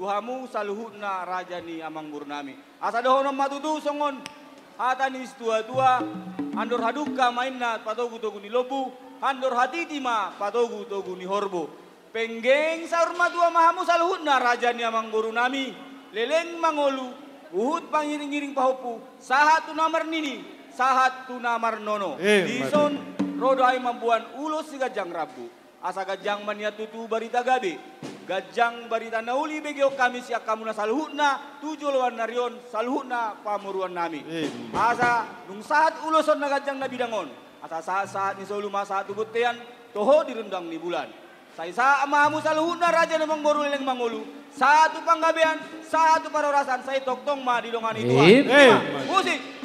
Tuhamu saluhutna raja ni amang burnami. Asa dohonom matutu songon. Atanis tua-tua. Andor haduka mainna patogu-togu ni lobu. Andor hatitima patogu-togu ni horbo. Penggeng saur matua mahamu saluhutna raja ni amang burnami. Leleng mangolu. Uhut pangiring-iring pahopu. Sahat tu namar nini. Sahat tu namar nono. Dison rodo ay mambuan ulos si gajang rabu. Asa gajang mania tutu barita gabe. Gajang barita nauli begeo kami siak kamu na saluhutna tujuh lawan narion saluhutna pamuruan nami. Asa nung saat uloson na gajang na bidangon. Asa saat ni soluma saat tubutean toho direndang ni bulan. Sa mahamu saluhutna raja na mangboru leleng mangulu. Satu panggabean, satu parorasan saya toktong ma di longan itu. Musik.